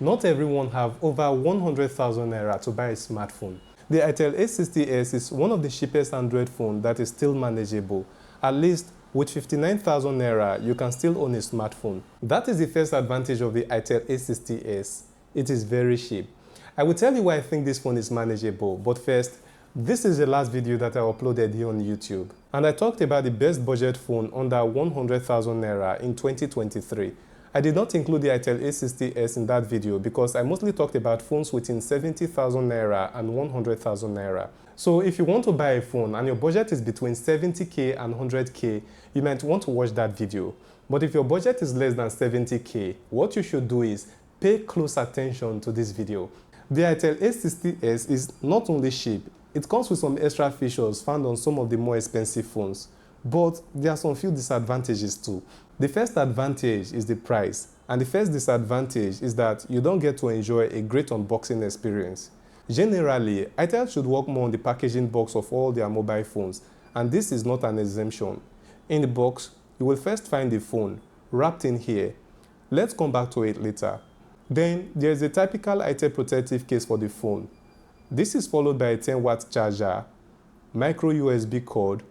Not everyone have over 100,000 naira to buy a smartphone. The Itel A60s is one of the cheapest Android phones that is still manageable. At least with 59,000 naira, you can still own a smartphone. That is the first advantage of the Itel A60s. It is very cheap. I will tell you why I think this phone is manageable, but first, this is the last video that I uploaded here on YouTube. And I talked about the best budget phone under 100,000 naira in 2023. I did not include the Itel A60s in that video because I mostly talked about phones within 70,000 naira and 100,000 naira. So if you want to buy a phone and your budget is between 70k and 100k, you might want to watch that video. But if your budget is less than 70k, what you should do is pay close attention to this video. The Itel A60s is not only cheap, it comes with some extra features found on some of the more expensive phones. But there are some few disadvantages too. The first advantage is the price, and the first disadvantage is that you don't get to enjoy a great unboxing experience. Generally, Itel should work more on the packaging box of all their mobile phones, and this is not an exemption. In the box, you will first find the phone, wrapped in here. Let's come back to it later. Then, there is a typical Itel protective case for the phone. This is followed by a 10-watt charger, micro USB cord,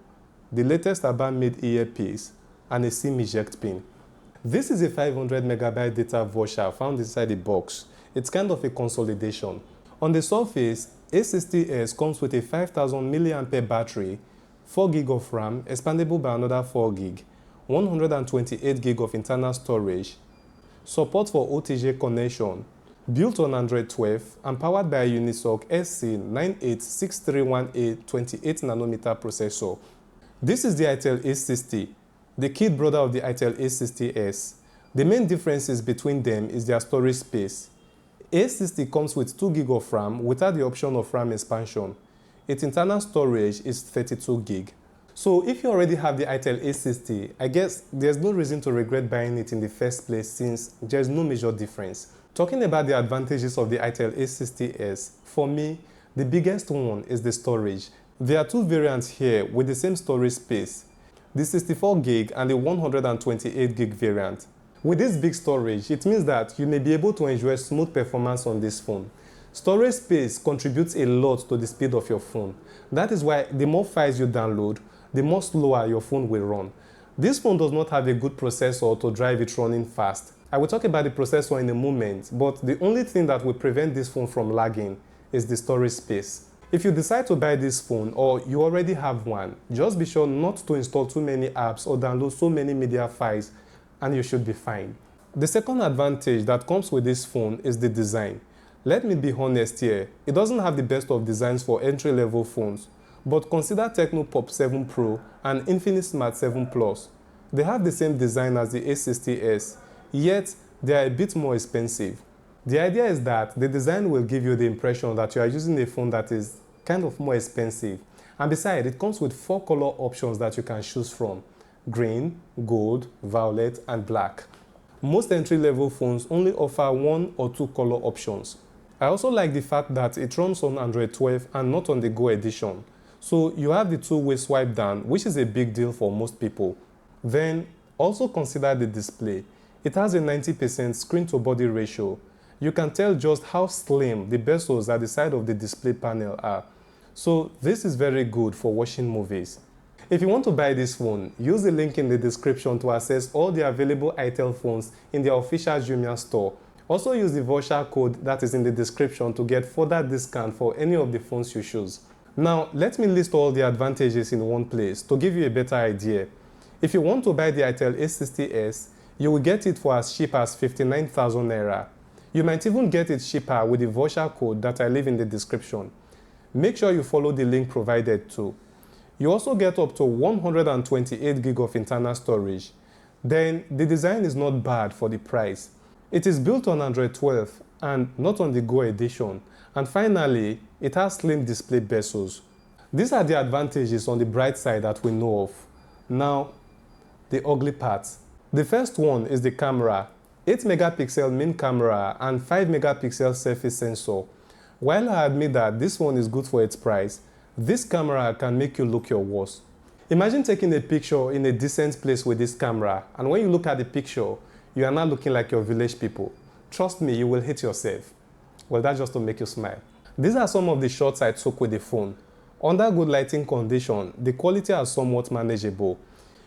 the latest Urban-made earpiece, and a SIM eject pin. This is a 500 megabyte data voucher found inside the box. It's kind of a consolidation. On the surface, A60s comes with a 5000 mAh battery, 4 GB of RAM, expandable by another 4 GB, 128 GB of internal storage, support for OTG connection, built on Android 12 and powered by a Unisoc SC986318 28nm processor. This is the Itel A60, the kid brother of the Itel A60s. The main differences between them is their storage space. A60 comes with 2 GB of RAM without the option of RAM expansion. Its internal storage is 32 GB. So if you already have the Itel A60, I guess there's no reason to regret buying it in the first place since there's no major difference. Talking about the advantages of the Itel A60s, for me, the biggest one is the storage. There are two variants here with the same storage space, the 64 GB and the 128 GB variant. With this big storage, it means that you may be able to enjoy smooth performance on this phone. Storage space contributes a lot to the speed of your phone. That is why the more files you download, the more slower your phone will run. This phone does not have a good processor to drive it running fast. I will talk about the processor in a moment, but the only thing that will prevent this phone from lagging is the storage space. If you decide to buy this phone or you already have one, just be sure not to install too many apps or download so many media files and you should be fine. The second advantage that comes with this phone is the design. Let me be honest here, it doesn't have the best of designs for entry-level phones, but consider Tecno Pop 7 Pro and Infinix Smart 7 Plus. They have the same design as the A60s, yet they are a bit more expensive. The idea is that the design will give you the impression that you are using a phone that is kind of more expensive. And besides, it comes with 4 color options that you can choose from: green, gold, violet, and black. Most entry-level phones only offer 1 or 2 color options. I also like the fact that it runs on Android 12 and not on the Go edition. So you have the two-way swipe down, which is a big deal for most people. Then also consider the display. It has a 90% screen-to-body ratio. You can tell just how slim the bezels at the side of the display panel are. So this is very good for watching movies. If you want to buy this phone, use the link in the description to access all the available Itel phones in their official Jumia store. Also use the voucher code that is in the description to get further discount for any of the phones you choose. Now, let me list all the advantages in one place to give you a better idea. If you want to buy the Itel A60s, you will get it for as cheap as 59,000 naira. You might even get it cheaper with the voucher code that I leave in the description. Make sure you follow the link provided too. You also get up to 128 GB of internal storage. Then the design is not bad for the price. It is built on Android 12 and not on the Go edition. And finally, it has slim display bezels. These are the advantages on the bright side that we know of. Now, the ugly parts. The first one is the camera. 8 megapixel main camera and 5 megapixel selfie sensor. While I admit that this one is good for its price, this camera can make you look your worst. Imagine taking a picture in a decent place with this camera, and when you look at the picture, you are not looking like your village people. Trust me, you will hate yourself. Well, that's just to make you smile. These are some of the shots I took with the phone. Under good lighting condition, the quality is somewhat manageable.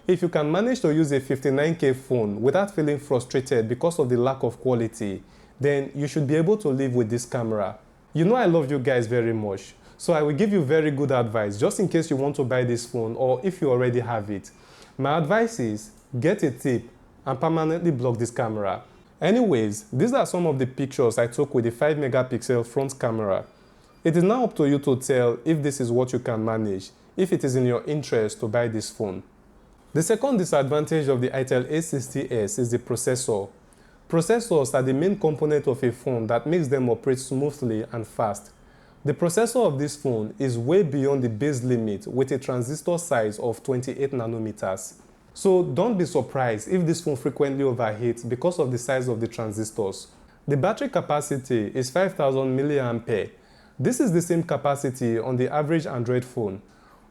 If you can manage to use a 59K phone without feeling frustrated because of the lack of quality, then you should be able to live with this camera. You know I love you guys very much, so I will give you very good advice just in case you want to buy this phone or if you already have it. My advice is get a tip and permanently block this camera. Anyways, these are some of the pictures I took with the 5 megapixel front camera. It is now up to you to tell if this is what you can manage, if it is in your interest to buy this phone. The second disadvantage of the Itel A60s is the processor. Processors are the main component of a phone that makes them operate smoothly and fast. The processor of this phone is way beyond the base limit with a transistor size of 28 nanometers. So don't be surprised if this phone frequently overheats because of the size of the transistors. The battery capacity is 5000 mAh. This is the same capacity on the average Android phone.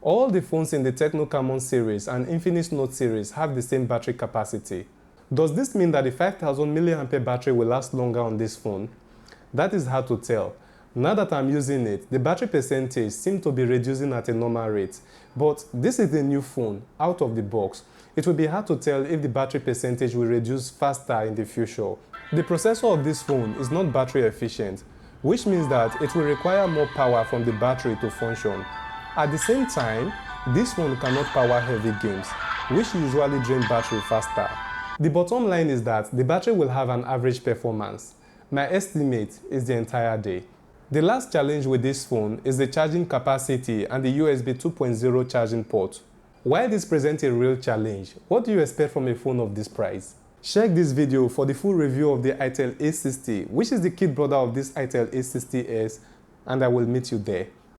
All the phones in the Tecno Camon series and Infinix Note series have the same battery capacity. Does this mean that the 5000 mAh battery will last longer on this phone? That is hard to tell. Now that I'm using it, the battery percentage seems to be reducing at a normal rate. But this is a new phone, out of the box. It will be hard to tell if the battery percentage will reduce faster in the future. The processor of this phone is not battery efficient, which means that it will require more power from the battery to function. At the same time, this phone cannot power heavy games, which usually drain battery faster. The bottom line is that the battery will have an average performance. My estimate is the entire day. The last challenge with this phone is the charging capacity and the USB 2.0 charging port. While this presents a real challenge, what do you expect from a phone of this price? Check this video for the full review of the Itel A60, which is the kid brother of this Itel A60s, and I will meet you there.